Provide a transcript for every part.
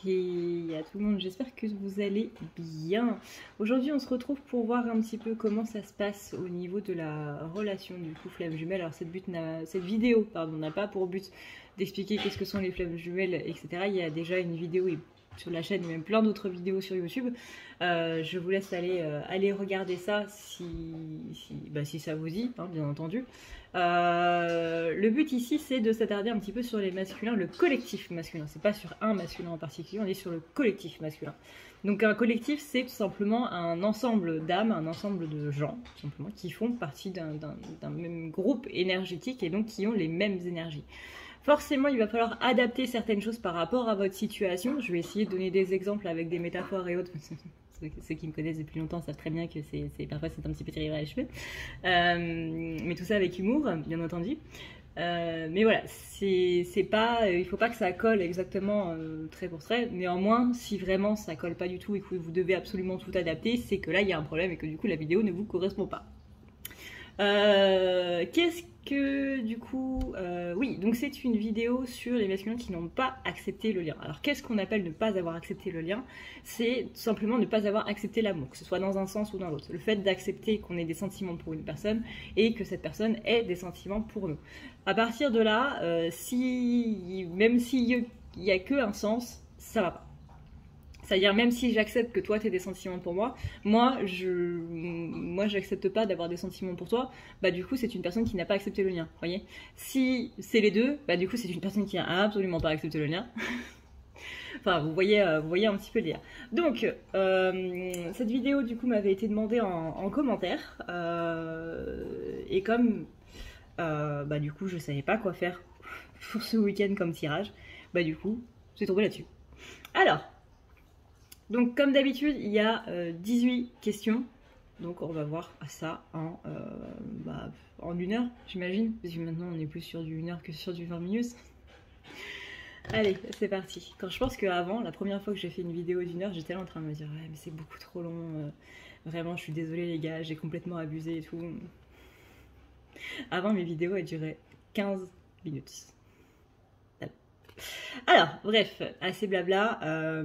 Et à tout le monde, j'espère que vous allez bien. Aujourd'hui, on se retrouve pour voir un petit peu comment ça se passe au niveau de la relation du coup flamme jumelle. Alors cette vidéo n'a pas pour but d'expliquer qu'est-ce que sont les flammes jumelles, etc. Il y a déjà une vidéo sur la chaîne, même plein d'autres vidéos sur YouTube. Je vous laisse aller regarder ça si ça vous dit, hein, bien entendu. Le but ici, c'est de s'attarder un petit peu sur les masculins, le collectif masculin. C'est pas sur un masculin en particulier, on est sur le collectif masculin. Donc un collectif, c'est tout simplement un ensemble d'âmes, un ensemble de gens, tout simplement, qui font partie d'un même groupe énergétique et donc qui ont les mêmes énergies. Forcément, il va falloir adapter certaines choses par rapport à votre situation. Je vais essayer de donner des exemples avec des métaphores et autres. Ceux qui me connaissent depuis longtemps savent très bien que parfois c'est un petit peu tiré vers les cheveux. Mais tout ça avec humour, bien entendu. Mais voilà, il ne faut pas que ça colle exactement trait pour trait. Néanmoins, si vraiment ça colle pas du tout et que vous devez absolument tout adapter, c'est que là il y a un problème et que du coup la vidéo ne vous correspond pas. Qu'est-ce que du coup oui, donc c'est une vidéo sur les masculins qui n'ont pas accepté le lien. Alors qu'est-ce qu'on appelle ne pas avoir accepté le lien? C'est tout simplement ne pas avoir accepté l'amour, que ce soit dans un sens ou dans l'autre. Le fait d'accepter qu'on ait des sentiments pour une personne et que cette personne ait des sentiments pour nous. À partir de là, même s'il n'y a que un sens, ça va pas. C'est-à-dire, même si j'accepte que toi, tu aies des sentiments pour moi, moi, j'accepte pas d'avoir des sentiments pour toi, bah du coup, c'est une personne qui n'a pas accepté le lien, voyez. Si c'est les deux, bah du coup, c'est une personne qui n'a absolument pas accepté le lien. Enfin, vous voyez un petit peu le lien. Donc, cette vidéo, du coup, m'avait été demandée en commentaire, et comme, bah du coup, je savais pas quoi faire pour ce week-end comme tirage, bah du coup, j'ai tombé là-dessus. Alors, donc comme d'habitude, il y a 18 questions, donc on va voir ça en 1 heure, j'imagine, parce que maintenant on est plus sur du 1 heure que sur du 20 minutes. Allez, c'est parti. Quand je pense qu'avant, la première fois que j'ai fait une vidéo d'1 heure, j'étais là en train de me dire ouais mais c'est beaucoup trop long, vraiment je suis désolée les gars, j'ai complètement abusé et tout. Avant mes vidéos elles duraient 15 minutes. Alors, bref, assez blabla.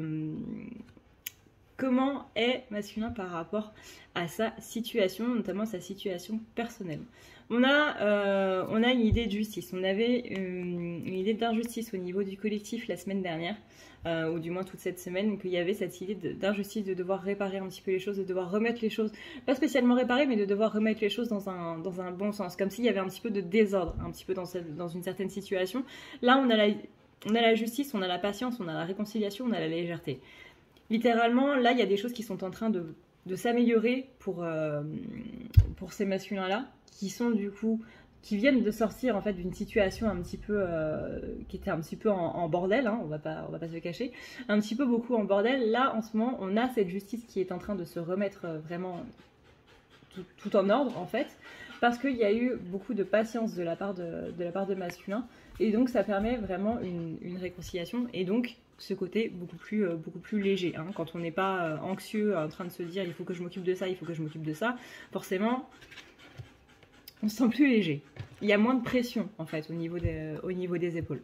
Comment est masculin par rapport à sa situation, notamment sa situation personnelle. On a une idée de justice. On avait une idée d'injustice au niveau du collectif la semaine dernière, ou du moins toute cette semaine, qu'il y avait cette idée d'injustice de devoir réparer un petit peu les choses, de devoir remettre les choses, pas spécialement réparer, mais de devoir remettre les choses dans un bon sens, comme s'il y avait un petit peu de désordre, un petit peu dans une certaine situation. Là, on a la justice, on a la patience, on a la réconciliation, on a la légèreté. Littéralement, là, il y a des choses qui sont en train de s'améliorer pour ces masculins-là, qui viennent de sortir en fait d'une situation un petit peu qui était un petit peu en bordel, hein, on va pas se le cacher, un petit peu beaucoup en bordel. Là, en ce moment, on a cette justice qui est en train de se remettre vraiment tout en ordre en fait, parce qu'il y a eu beaucoup de patience de la part de masculins, et donc ça permet vraiment une réconciliation, et donc ce côté beaucoup plus léger, hein. Quand on n'est pas anxieux en train de se dire il faut que je m'occupe de ça, il faut que je m'occupe de ça, forcément on se sent plus léger. Il y a moins de pression en fait au niveau des épaules.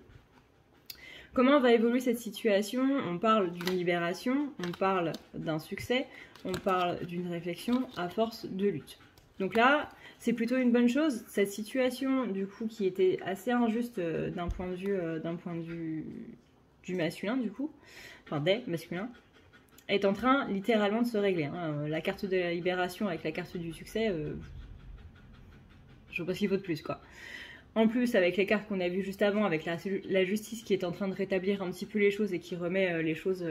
Comment va évoluer cette situation? On parle d'une libération, on parle d'un succès, on parle d'une réflexion à force de lutte. Donc là, c'est plutôt une bonne chose. Cette situation du coup qui était assez injuste d'un point de vue du masculin du coup, enfin des masculins, est en train littéralement de se régler, hein. La carte de la libération avec la carte du succès, je vois pas ce qu'il faut de plus quoi. En plus, avec les cartes qu'on a vues juste avant, avec la justice qui est en train de rétablir un petit peu les choses et qui remet les choses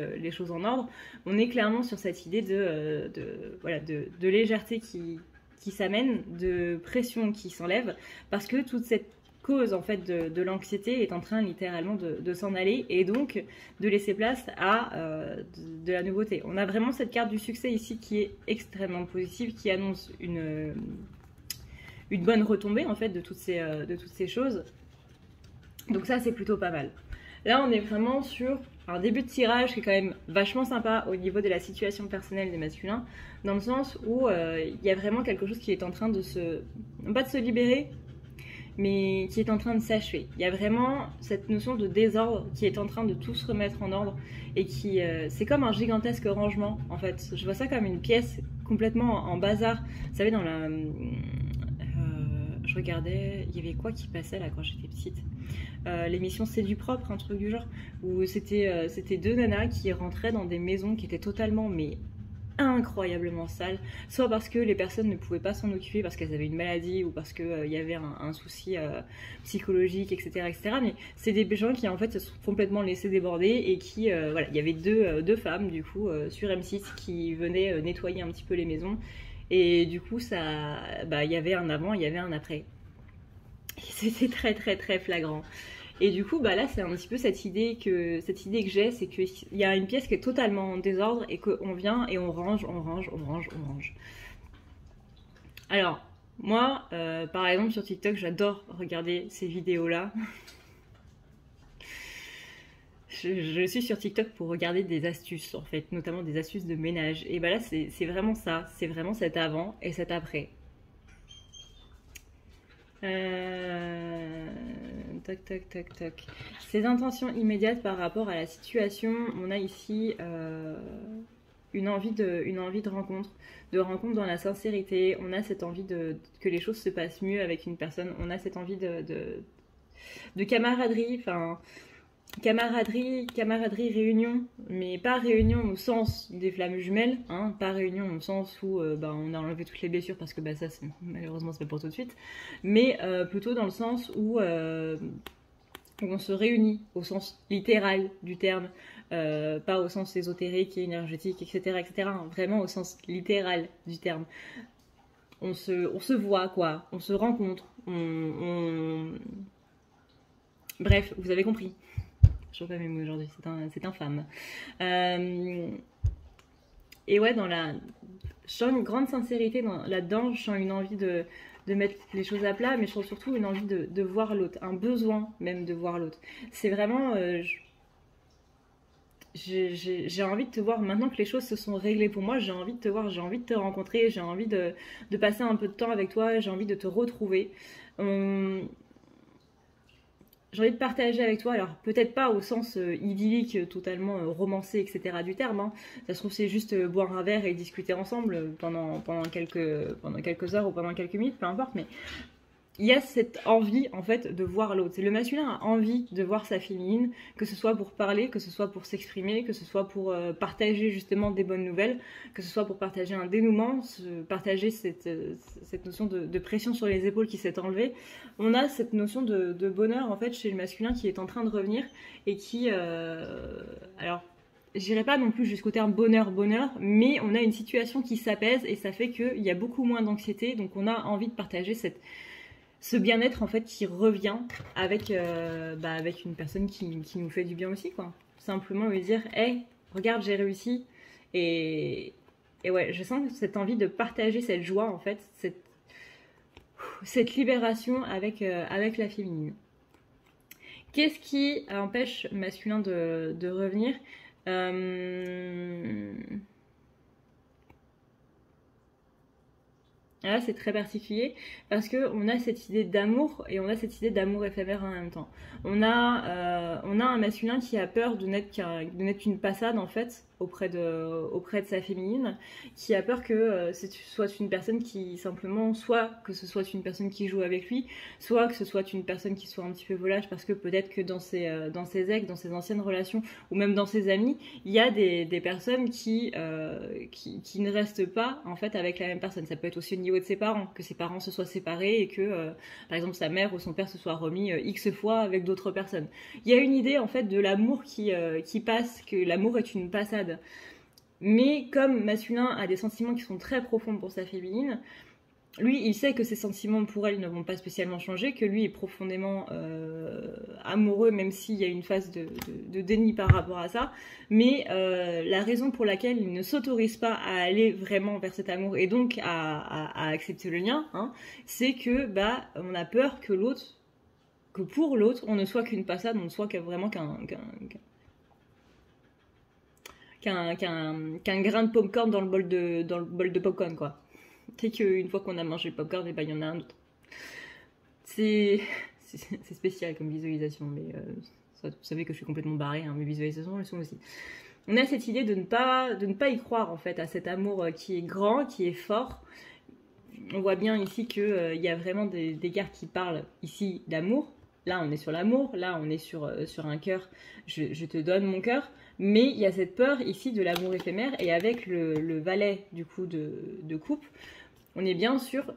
en ordre, on est clairement sur cette idée de légèreté qui s'amène, de pression qui s'enlève, parce que toute cette cause en fait de l'anxiété est en train littéralement de s'en aller, et donc de laisser place à de la nouveauté. On a vraiment cette carte du succès ici qui est extrêmement positive, qui annonce une bonne retombée en fait de toutes ces choses. Donc ça c'est plutôt pas mal. Là on est vraiment sur un début de tirage qui est quand même vachement sympa au niveau de la situation personnelle des masculins, dans le sens où il y a vraiment quelque chose qui est en train de non pas de se libérer, mais qui est en train de s'achever. Il y a vraiment cette notion de désordre qui est en train de tout se remettre en ordre et qui, c'est comme un gigantesque rangement en fait. Je vois ça comme une pièce complètement en bazar. Vous savez, dans la... je regardais, il y avait quoi qui passait là quand j'étais petite, l'émission C'est du propre, un truc du genre, où c'était deux nanas qui rentraient dans des maisons qui étaient totalement mais incroyablement sales, soit parce que les personnes ne pouvaient pas s'en occuper parce qu'elles avaient une maladie ou parce qu'il y avait un souci psychologique, etc., etc. Mais c'est des gens qui en fait se sont complètement laissés déborder et qui, voilà, il y avait deux femmes du coup sur M6 qui venaient nettoyer un petit peu les maisons et du coup ça, il y avait un avant, il y avait un après. C'était très très très flagrant. Et du coup, là, c'est un petit peu cette idée que j'ai, c'est qu'il y a une pièce qui est totalement en désordre et qu'on vient et on range, on range, on range, on range. Alors, moi, par exemple, sur TikTok, j'adore regarder ces vidéos-là. Je suis sur TikTok pour regarder des astuces, en fait, notamment des astuces de ménage. Et là, c'est vraiment ça, c'est vraiment cet avant et cet après. Toc, toc, toc, toc. Ces intentions immédiates par rapport à la situation, on a ici une envie de rencontre dans la sincérité. On a cette envie que les choses se passent mieux avec une personne. On a cette envie de camaraderie, enfin camaraderie, réunion, mais pas réunion au sens des flammes jumelles, hein, pas réunion au sens où on a enlevé toutes les blessures parce que ça malheureusement c'est pas pour tout de suite, mais plutôt dans le sens où on se réunit au sens littéral du terme, pas au sens ésotérique et énergétique, etc., etc., hein, vraiment au sens littéral du terme. On se voit, quoi, on se rencontre, bref, vous avez compris. Je vois pas mes mots aujourd'hui, c'est infâme. Et ouais, je sens une grande sincérité là-dedans, je sens une envie de mettre les choses à plat, mais je sens surtout une envie de voir l'autre, un besoin même de voir l'autre. C'est vraiment... j'ai envie de te voir, maintenant que les choses se sont réglées pour moi, j'ai envie de te voir, j'ai envie de te rencontrer, j'ai envie de passer un peu de temps avec toi, j'ai envie de te retrouver. J'ai envie de partager avec toi, alors peut-être pas au sens idyllique, totalement romancé, etc. du terme, hein. Ça se trouve c'est juste boire un verre et discuter ensemble pendant quelques heures ou pendant quelques minutes, peu importe, mais il y a cette envie en fait de voir l'autre. Le masculin a envie de voir sa féminine, que ce soit pour parler, que ce soit pour s'exprimer, que ce soit pour partager justement des bonnes nouvelles, que ce soit pour partager un dénouement, partager cette notion de pression sur les épaules qui s'est enlevée. On a cette notion de bonheur en fait chez le masculin qui est en train de revenir et qui... alors, j'irai pas non plus jusqu'au terme bonheur, mais on a une situation qui s'apaise et ça fait qu'il y a beaucoup moins d'anxiété, donc on a envie de partager ce bien-être en fait qui revient avec une personne qui nous fait du bien aussi, quoi. Simplement lui dire hey, regarde, j'ai réussi. Et ouais, je sens cette envie de partager cette joie en fait, cette libération avec la féminine. Qu'est-ce qui empêche le masculin de revenir? Là, c'est très particulier parce qu'on a cette idée d'amour et on a cette idée d'amour éphémère en même temps. On a un masculin qui a peur de n'être qu'une passade en fait auprès de sa féminine, qui a peur que ce soit une personne qui simplement, soit que ce soit une personne qui joue avec lui, soit que ce soit une personne qui soit un petit peu volage parce que peut-être que dans ses ex, dans ses anciennes relations ou même dans ses amis, il y a des personnes qui ne restent pas en fait avec la même personne. Ça peut être aussi au niveau de ses parents, que ses parents se soient séparés et que par exemple sa mère ou son père se soit remis X fois avec d'autres personnes. Il y a une idée en fait de l'amour qui passe, que l'amour est une passade. Mais comme masculin a des sentiments qui sont très profonds pour sa féminine, lui, il sait que ses sentiments pour elle ne vont pas spécialement changer, que lui est profondément amoureux, même s'il y a une phase de déni par rapport à ça. Mais la raison pour laquelle il ne s'autorise pas à aller vraiment vers cet amour et donc à accepter le lien, hein, c'est que on a peur que pour l'autre, on ne soit qu'une passade, on ne soit vraiment qu'un grain de popcorn dans le bol de popcorn, quoi. C'est qu'une fois qu'on a mangé le popcorn, il y en a un autre. c'est spécial comme visualisation, mais vous savez que je suis complètement barrée, hein, mes visualisations elles sont aussi. On a cette idée de ne pas y croire en fait à cet amour qui est grand, qui est fort. On voit bien ici qu'il y a vraiment des cartes qui parlent ici d'amour. Là on est sur l'amour, là on est sur un cœur, je te donne mon cœur. Mais il y a cette peur ici de l'amour éphémère, et avec le valet du coup de coupe, on est bien sûr,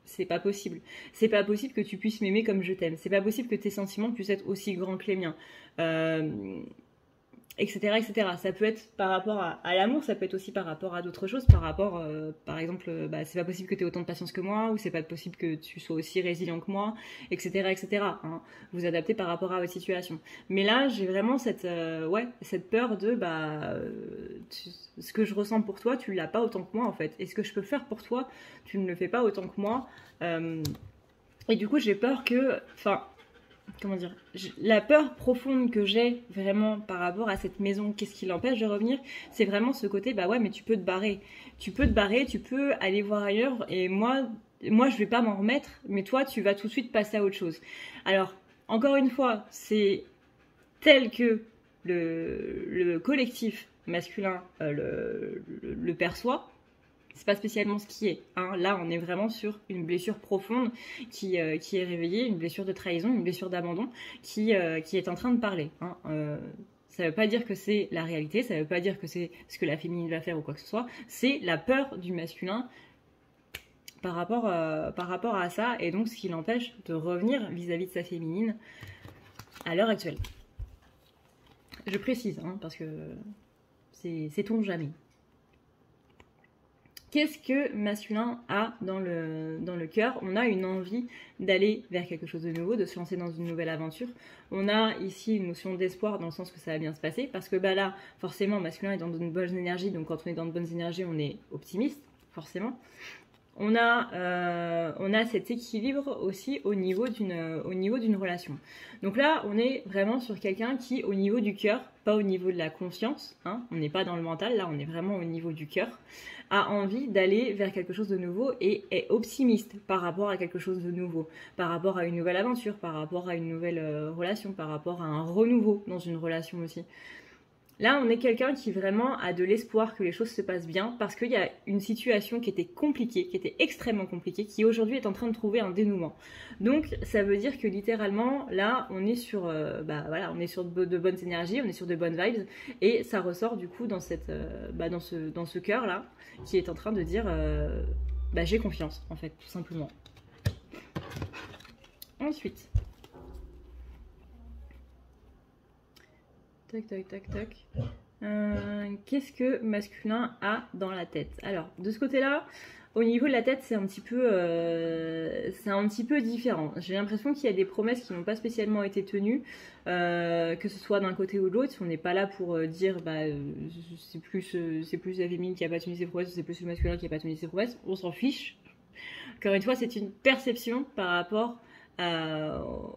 c'est pas possible. C'est pas possible que tu puisses m'aimer comme je t'aime. C'est pas possible que tes sentiments puissent être aussi grands que les miens. Etc., etc. Ça peut être par rapport à l'amour, ça peut être aussi par rapport à d'autres choses, par rapport, par exemple, c'est pas possible que tu aies autant de patience que moi, ou c'est pas possible que tu sois aussi résilient que moi, etc., etc. Hein. Vous adaptez par rapport à votre situation. Mais là, j'ai vraiment cette peur de, ce que je ressens pour toi, tu l'as pas autant que moi, en fait. Et ce que je peux faire pour toi, tu ne le fais pas autant que moi. Et du coup, j'ai peur que, comment dire, la peur profonde que j'ai vraiment par rapport à cette maison, qu'est-ce qui l'empêche de revenir, c'est vraiment ce côté, mais tu peux te barrer. Tu peux aller voir ailleurs, et moi je vais pas m'en remettre, mais toi tu vas tout de suite passer à autre chose. Alors, encore une fois, c'est tel que le collectif masculin le perçoit. C'est pas spécialement ce qui est. Hein. Là, on est vraiment sur une blessure profonde qui est réveillée, une blessure de trahison, une blessure d'abandon qui est en train de parler. Hein. Ça veut pas dire que c'est la réalité, ça veut pas dire que c'est ce que la féminine va faire ou quoi que ce soit. C'est la peur du masculin par rapport à ça, et donc ce qui l'empêche de revenir vis-à-vis de sa féminine à l'heure actuelle. Je précise, hein, parce que sait-on jamais. Qu'est-ce que masculin a dans le cœur? On a une envie d'aller vers quelque chose de nouveau, de se lancer dans une nouvelle aventure. On a ici une notion d'espoir dans le sens que ça va bien se passer, parce que là, forcément, masculin est dans de bonnes énergies, donc quand on est dans de bonnes énergies, on est optimiste, forcément. On a cet équilibre aussi au niveau d'une relation. Donc là, on est vraiment sur quelqu'un qui, au niveau du cœur, pas au niveau de la confiance, hein, on n'est pas dans le mental, là on est vraiment au niveau du cœur, a envie d'aller vers quelque chose de nouveau et est optimiste par rapport à quelque chose de nouveau, par rapport à une nouvelle aventure, par rapport à une nouvelle relation, par rapport à un renouveau dans une relation aussi. Là, on est quelqu'un qui vraiment a de l'espoir que les choses se passent bien, parce qu'il y a une situation qui était compliquée, qui était extrêmement compliquée, qui aujourd'hui est en train de trouver un dénouement. Donc, ça veut dire que littéralement, là, on est sur, on est sur de bonnes énergies, on est sur de bonnes vibes, et ça ressort du coup dans dans ce cœur là, qui est en train de dire, j'ai confiance, en fait, tout simplement. Ensuite. Tac. Qu'est-ce que masculin a dans la tête? Alors, de ce côté-là, au niveau de la tête, c'est un petit peu différent. J'ai l'impression qu'il y a des promesses qui n'ont pas spécialement été tenues, que ce soit d'un côté ou de l'autre. On n'est pas là pour dire, c'est plus la féminine qui n'a pas tenu ses promesses, ou c'est plus le masculin qui n'a pas tenu ses promesses. On s'en fiche. Encore une fois, c'est une perception par rapport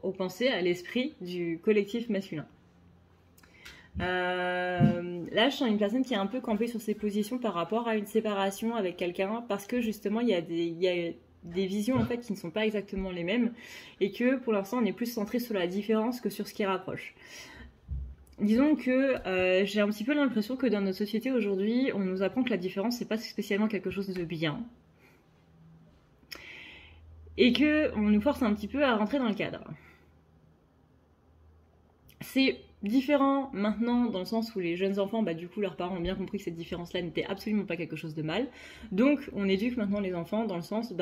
aux pensées, à l'esprit du collectif masculin. Là, je sens une personne qui est un peu campée sur ses positions par rapport à une séparation avec quelqu'un, parce que justement, il y a des visions en fait qui ne sont pas exactement les mêmes, et que pour l'instant, on est plus centré sur la différence que sur ce qui rapproche. Disons que j'ai un petit peu l'impression que dans notre société aujourd'hui, on nous apprend que la différence, c'est pas spécialement quelque chose de bien, et que on nous force un petit peu à rentrer dans le cadre. C'est différent maintenant dans le sens où les jeunes enfants, du coup leurs parents ont bien compris que cette différence-là n'était absolument pas quelque chose de mal. Donc on éduque maintenant les enfants dans le sens,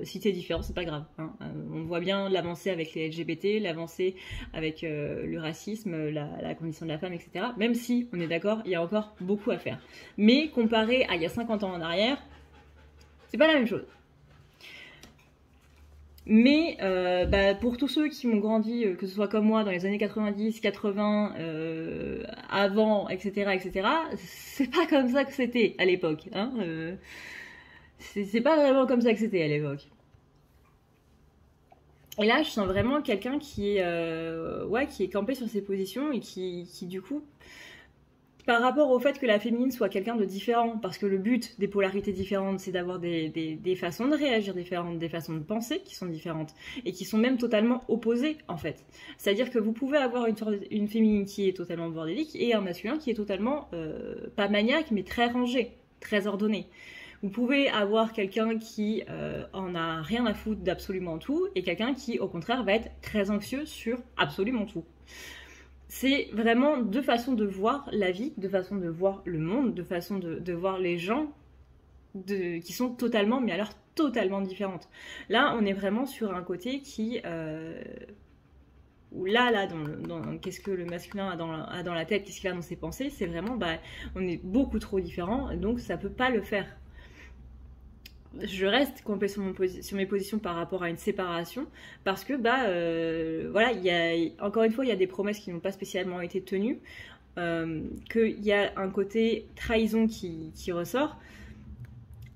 si t'es différent, c'est pas grave. Hein. On voit bien l'avancée avec les LGBT, l'avancée avec le racisme, la condition de la femme, etc. Même si, on est d'accord, il y a encore beaucoup à faire. Mais comparé à il y a 50 ans en arrière, c'est pas la même chose. Mais pour tous ceux qui ont grandi, que ce soit comme moi dans les années 90, 80, avant, etc., c'est pas comme ça que c'était à l'époque. Hein, c'est pas vraiment comme ça que c'était à l'époque. Et là, je sens vraiment quelqu'un qui est campé sur ses positions et qui du coup par rapport au fait que la féminine soit quelqu'un de différent, parce que le but des polarités différentes, c'est d'avoir des façons de réagir différentes, des façons de penser qui sont différentes, et qui sont même totalement opposées, en fait. C'est-à-dire que vous pouvez avoir une féminine qui est totalement bordélique, et un masculin qui est totalement, pas maniaque, mais très rangé, très ordonné. Vous pouvez avoir quelqu'un qui en a rien à foutre d'absolument tout, et quelqu'un qui, au contraire, va être très anxieux sur absolument tout. C'est vraiment deux façons de voir la vie, deux façons de voir le monde, deux façons de voir les gens qui sont totalement, mais alors totalement différentes. Là, on est vraiment sur un côté qui... où là qu'est-ce que le masculin a dans la tête, qu'est-ce qu'il a dans ses pensées, c'est vraiment, on est beaucoup trop différents, donc ça peut pas le faire. Je reste complètement sur mes positions par rapport à une séparation parce que voilà, encore une fois il y a des promesses qui n'ont pas spécialement été tenues, qu'il y a un côté trahison qui ressort.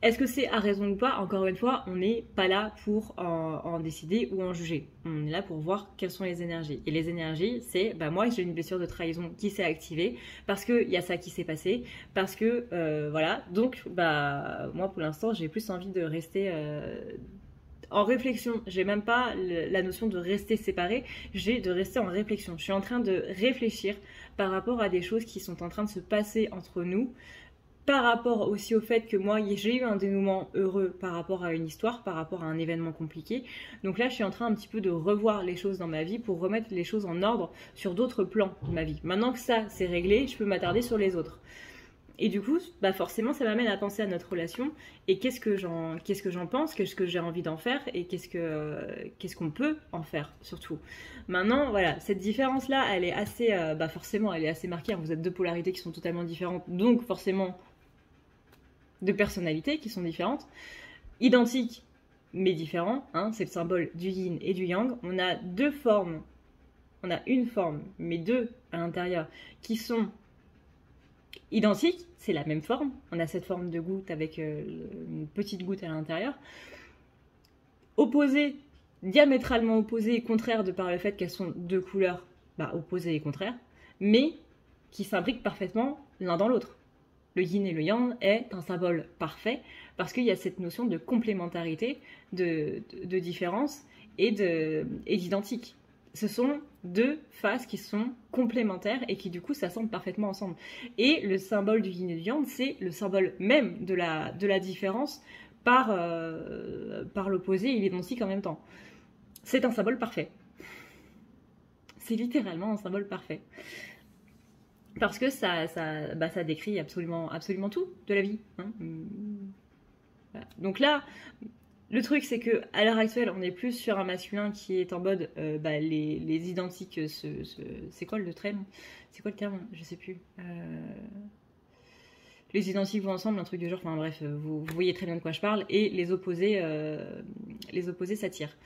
Est-ce que c'est à raison ou pas? Encore une fois, on n'est pas là pour en décider ou en juger. On est là pour voir quelles sont les énergies. Et les énergies, c'est, moi j'ai une blessure de trahison qui s'est activée parce qu'il y a ça qui s'est passé, parce que, voilà. Donc, moi pour l'instant, j'ai plus envie de rester en réflexion. J'ai même pas la notion de rester séparé, j'ai de rester en réflexion. Je suis en train de réfléchir par rapport à des choses qui sont en train de se passer entre nous, par rapport aussi au fait que moi, j'ai eu un dénouement heureux par rapport à une histoire, par rapport à un événement compliqué. Donc là, je suis en train un petit peu de revoir les choses dans ma vie pour remettre les choses en ordre sur d'autres plans de ma vie. Maintenant que ça, c'est réglé, je peux m'attarder sur les autres. Et du coup, forcément, ça m'amène à penser à notre relation et qu'est-ce que j'en pense, qu'est-ce que j'ai envie d'en faire et qu'est-ce qu'on peut en faire, surtout. Maintenant, voilà, cette différence-là, elle est assez, forcément, elle est assez marquée. Vous êtes deux polarités qui sont totalement différentes, donc forcément de personnalités qui sont différentes, identiques mais différents, hein, c'est le symbole du yin et du yang. On a deux formes, on a une forme, mais deux à l'intérieur, qui sont identiques, c'est la même forme, on a cette forme de goutte avec une petite goutte à l'intérieur, opposées, diamétralement opposées et contraires de par le fait qu'elles sont deux couleurs opposées et contraires, mais qui s'imbriquent parfaitement l'un dans l'autre. Le yin et le yang est un symbole parfait parce qu'il y a cette notion de complémentarité, de différence et d'identique. Ce sont deux faces qui sont complémentaires et qui du coup s'assemblent parfaitement ensemble. Et le symbole du yin et du yang, c'est le symbole même de la différence par l'opposé et l'identique en même temps. C'est un symbole parfait. C'est littéralement un symbole parfait. Parce que ça décrit absolument tout de la vie. Hein. Voilà. Donc là, le truc c'est que à l'heure actuelle, on est plus sur un masculin qui est en mode les identiques. C'est quoi le terme? C'est quoi le terme? Je sais plus. Les identiques vont ensemble, un truc du genre. Enfin bref, vous voyez très bien de quoi je parle. Et les opposés s'attirent.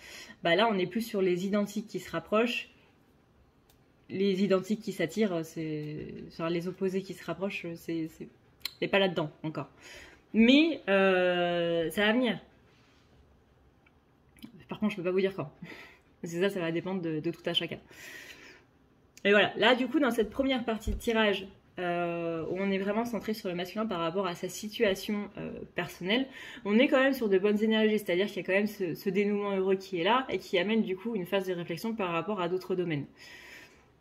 Là, on est plus sur les identiques qui se rapprochent. Les identiques qui s'attirent, les opposés qui se rapprochent, c'est pas là-dedans encore. Mais ça va venir. Par contre, je peux pas vous dire quand. Parce que ça va dépendre de tout à chacun. Et voilà, là du coup, dans cette première partie de tirage, où on est vraiment centré sur le masculin par rapport à sa situation personnelle, on est quand même sur de bonnes énergies, c'est-à-dire qu'il y a quand même ce dénouement heureux qui est là et qui amène du coup une phase de réflexion par rapport à d'autres domaines.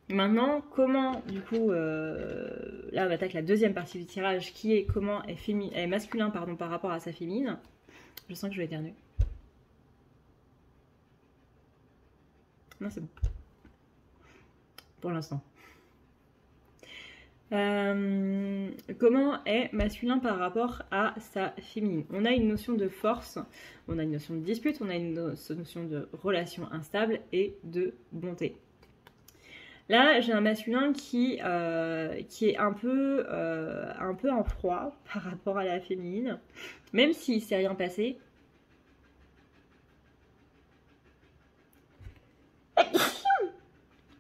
Maintenant, comment, du coup, là on attaque la deuxième partie du tirage qui est comment est masculin par rapport à sa féminine. Je sens que je vais éternuer. Non, c'est bon. Pour l'instant. Comment est masculin par rapport à sa féminine? On a une notion de force, on a une notion de dispute, on a une notion de relation instable et de bonté. Là, j'ai un masculin qui est un peu en froid par rapport à la féminine, même s'il ne s'est rien passé.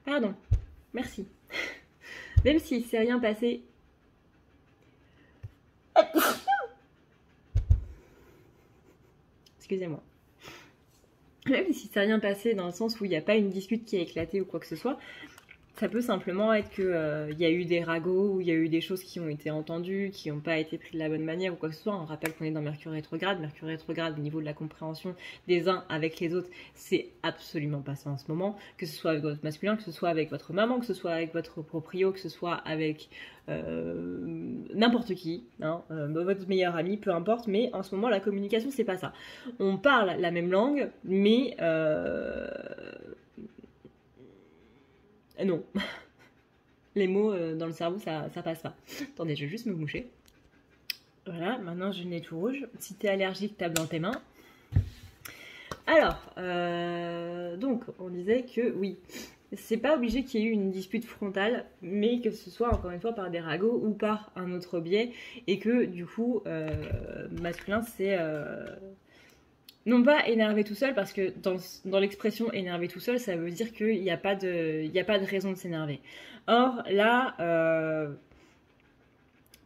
Pardon, merci. Même s'il ne s'est rien passé. Excusez-moi. Même s'il ne s'est rien passé dans le sens où il n'y a pas une dispute qui a éclaté ou quoi que ce soit, Ça peut simplement être que y a eu des ragots, ou il y a eu des choses qui ont été entendues, qui n'ont pas été prises de la bonne manière ou quoi que ce soit. On rappelle qu'on est dans Mercure rétrograde. Mercure rétrograde, au niveau de la compréhension des uns avec les autres, c'est absolument pas ça en ce moment. Que ce soit avec votre masculin, que ce soit avec votre maman, que ce soit avec votre proprio, que ce soit avec n'importe qui, hein, votre meilleur ami, peu importe. Mais en ce moment, la communication, c'est pas ça. On parle la même langue, mais non. Les mots dans le cerveau, ça passe pas. Attendez, je vais juste me moucher. Voilà, maintenant j'ai le nez tout rouge. Si t'es allergique, tape dans tes mains. Alors, donc, on disait que oui, c'est pas obligé qu'il y ait eu une dispute frontale, mais que ce soit encore une fois par des ragots ou par un autre biais, et que du coup, masculin, c'est... non pas énervé tout seul, parce que dans l'expression énervé tout seul, ça veut dire qu'il n'y a pas de raison de s'énerver. Or, là,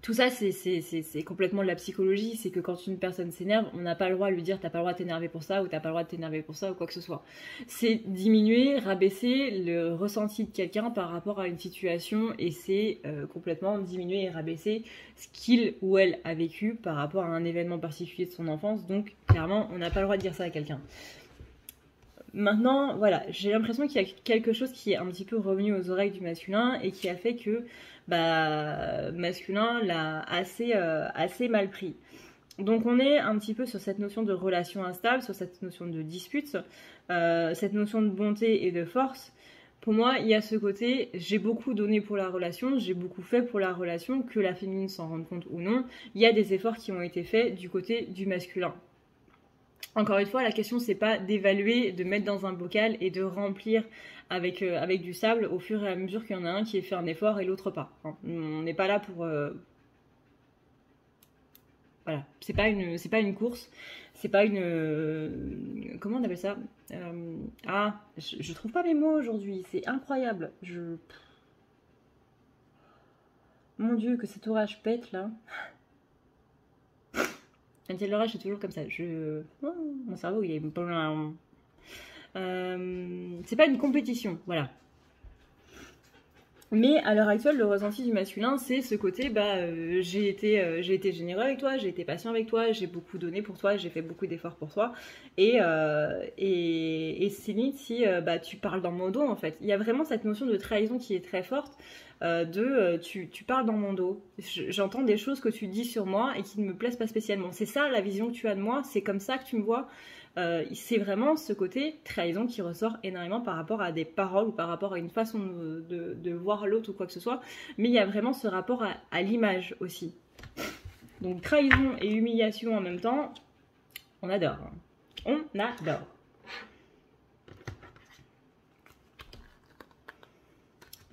tout ça, c'est complètement de la psychologie. C'est que quand une personne s'énerve, on n'a pas le droit de lui dire t'as pas le droit de t'énerver pour ça, ou t'as pas le droit de t'énerver pour ça, ou quoi que ce soit. C'est diminuer, rabaisser le ressenti de quelqu'un par rapport à une situation, et c'est complètement diminuer et rabaisser ce qu'il ou elle a vécu par rapport à un événement particulier de son enfance. Donc, clairement, on n'a pas le droit de dire ça à quelqu'un. Maintenant, voilà, j'ai l'impression qu'il y a quelque chose qui est un petit peu revenu aux oreilles du masculin et qui a fait que masculin l'a assez mal pris. Donc on est un petit peu sur cette notion de relation instable, sur cette notion de dispute, cette notion de bonté et de force. Pour moi, il y a ce côté, j'ai beaucoup donné pour la relation, j'ai beaucoup fait pour la relation, que la féminine s'en rende compte ou non. Il y a des efforts qui ont été faits du côté du masculin. Encore une fois, la question, c'est pas d'évaluer, de mettre dans un bocal et de remplir avec du sable au fur et à mesure qu'il y en a un qui ait fait un effort et l'autre pas. Hein. On n'est pas là pour... Voilà, c'est pas une course, c'est pas une... comment on appelle ça je trouve pas mes mots aujourd'hui, c'est incroyable. Mon Dieu, que cet orage pète, là. Quand il y a l'orage, c'est toujours comme ça. Mon cerveau, il est... c'est pas une compétition, voilà. Mais à l'heure actuelle, le ressenti du masculin, c'est ce côté, j'ai été généreux avec toi, j'ai été patient avec toi, j'ai beaucoup donné pour toi, j'ai fait beaucoup d'efforts pour toi. Et c'est limite si tu parles dans mon dos, en fait. Il y a vraiment cette notion de trahison qui est très forte, tu parles dans mon dos. J'entends des choses que tu dis sur moi et qui ne me plaisent pas spécialement. C'est ça la vision que tu as de moi, c'est comme ça que tu me vois. C'est vraiment ce côté trahison qui ressort énormément par rapport à des paroles ou par rapport à une façon de voir l'autre ou quoi que ce soit. Mais il y a vraiment ce rapport à l'image aussi. Donc trahison et humiliation en même temps, on adore. On adore.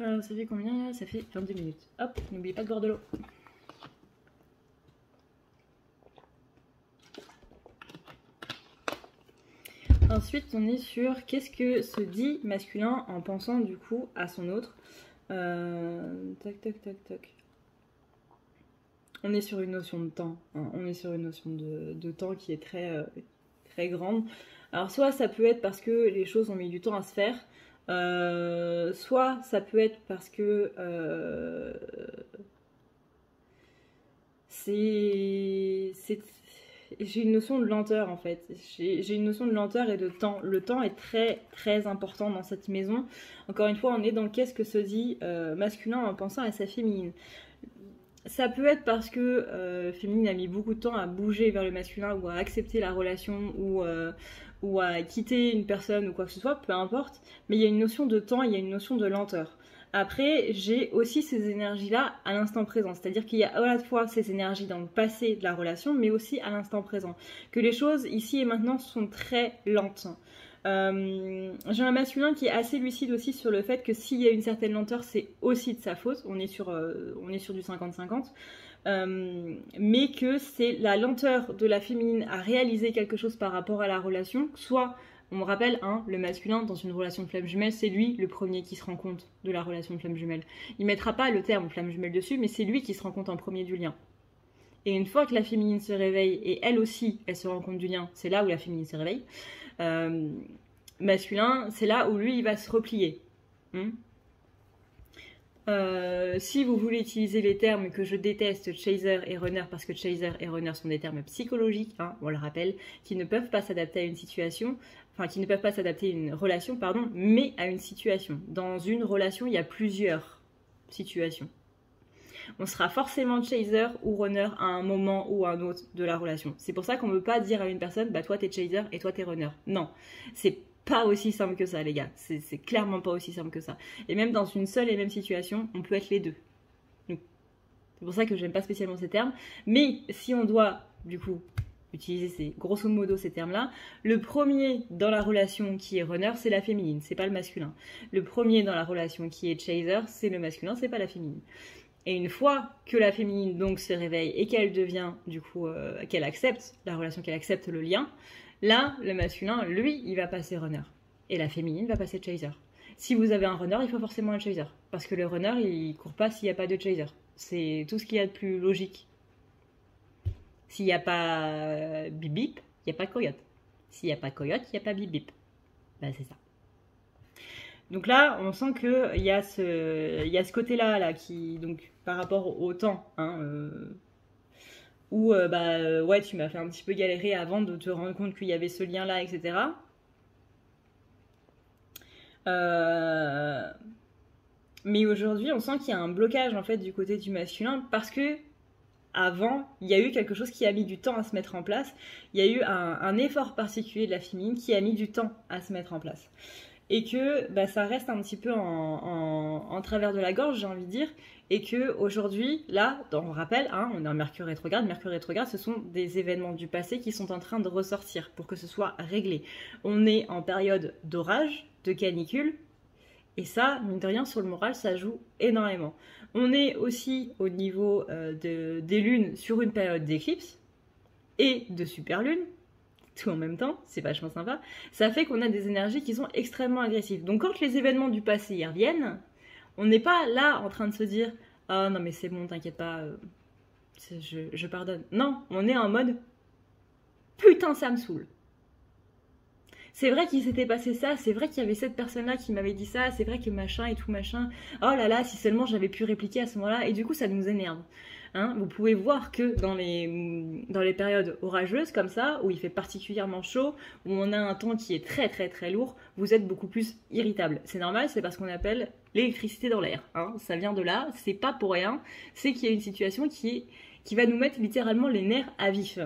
Alors, ça fait combien? Ça fait 22 minutes. Hop, n'oubliez pas de boire de l'eau. Ensuite, on est sur qu'est-ce que se dit masculin en pensant du coup à son autre. Tac, tac, tac, tac. On est sur une notion de temps. Hein. On est sur une notion de temps qui est très, très grande. Alors, soit ça peut être parce que les choses ont mis du temps à se faire. Soit ça peut être parce que j'ai une notion de lenteur en fait. J'ai une notion de lenteur et de temps. Le temps est très très important dans cette maison. Encore une fois, on est dans qu'est-ce que se dit masculin en pensant à sa féminine. Ça peut être parce que féminine a mis beaucoup de temps à bouger vers le masculin ou à accepter la relation ou à quitter une personne ou quoi que ce soit, peu importe. Mais il y a une notion de temps, il y a une notion de lenteur. Après, j'ai aussi ces énergies-là à l'instant présent. C'est-à-dire qu'il y a à la fois ces énergies dans le passé de la relation, mais aussi à l'instant présent. Que les choses, ici et maintenant, sont très lentes. J'ai un masculin qui est assez lucide aussi sur le fait que s'il y a une certaine lenteur, c'est aussi de sa faute. On est sur du 50-50. Mais que c'est la lenteur de la féminine à réaliser quelque chose par rapport à la relation, soit... On me rappelle, hein, le masculin, dans une relation de flamme jumelle, c'est lui le premier qui se rend compte de la relation de flamme jumelle. Il mettra pas le terme flamme jumelle dessus, mais c'est lui qui se rend compte en premier du lien. Et une fois que la féminine se réveille, et elle aussi, elle se rend compte du lien, c'est là où la féminine se réveille. Masculin, c'est là où lui, il va se replier. Si vous voulez utiliser les termes que je déteste, chaser et runner, parce que chaser et runner sont des termes psychologiques, hein, on le rappelle, qui ne peuvent pas s'adapter à une situation, enfin qui ne peuvent pas s'adapter à une relation, pardon, mais à une situation. Dans une relation, il y a plusieurs situations. On sera forcément chaser ou runner à un moment ou à un autre de la relation. C'est pour ça qu'on ne peut pas dire à une personne, bah toi t'es chaser et toi t'es runner. Non, c'est pas aussi simple que ça, les gars. C'est clairement pas aussi simple que ça. Et même dans une seule et même situation, on peut être les deux. C'est pour ça que j'aime pas spécialement ces termes. Mais si on doit, du coup, utiliser grosso modo ces termes-là, le premier dans la relation qui est runner, c'est la féminine, c'est pas le masculin. Le premier dans la relation qui est chaser, c'est le masculin, c'est pas la féminine. Et une fois que la féminine donc se réveille et qu'elle devient, du coup, qu'elle accepte la relation, qu'elle accepte le lien, là, le masculin, lui, il va passer runner. Et la féminine va passer chaser. Si vous avez un runner, il faut forcément un chaser. Parce que le runner, il court pas s'il n'y a pas de chaser. C'est tout ce qu'il y a de plus logique. S'il n'y a pas bip bip, il n'y a pas coyote. S'il n'y a pas coyote, il n'y a pas bip bip. Bah, c'est ça. Donc là, on sent qu'il y a ce côté-là, là, qui, donc, par rapport au temps, hein, où ouais, tu m'as fait un petit peu galérer avant de te rendre compte qu'il y avait ce lien-là, etc. Mais aujourd'hui, on sent qu'il y a un blocage en fait du côté du masculin parce que avant, il y a eu quelque chose qui a mis du temps à se mettre en place. Il y a eu un effort particulier de la féminine qui a mis du temps à se mettre en place. Et que ça reste un petit peu en travers de la gorge, j'ai envie de dire, et que aujourd'hui, là, on rappelle, hein, on est en Mercure rétrograde. Mercure rétrograde, ce sont des événements du passé qui sont en train de ressortir pour que ce soit réglé. On est en période d'orage, de canicule, et ça, mine de rien, sur le moral, ça joue énormément. On est aussi au niveau des lunes sur une période d'éclipse et de super lune, tout en même temps, c'est vachement sympa. Ça fait qu'on a des énergies qui sont extrêmement agressives. Donc quand les événements du passé y reviennent, on n'est pas là en train de se dire « Ah non mais c'est bon, t'inquiète pas, je pardonne ». Non, on est en mode « Putain, ça me saoule ». C'est vrai qu'il s'était passé ça, c'est vrai qu'il y avait cette personne-là qui m'avait dit ça, c'est vrai que machin et tout machin. Oh là là, si seulement j'avais pu répliquer à ce moment-là. Et du coup, ça nous énerve. Hein, vous pouvez voir que dans les périodes orageuses comme ça, où il fait particulièrement chaud, où on a un temps qui est très très très lourd, vous êtes beaucoup plus irritable. C'est normal, c'est parce qu'on appelle l'électricité dans l'air. Hein, ça vient de là, c'est pas pour rien, c'est qu'il y a une situation qui va nous mettre littéralement les nerfs à vif.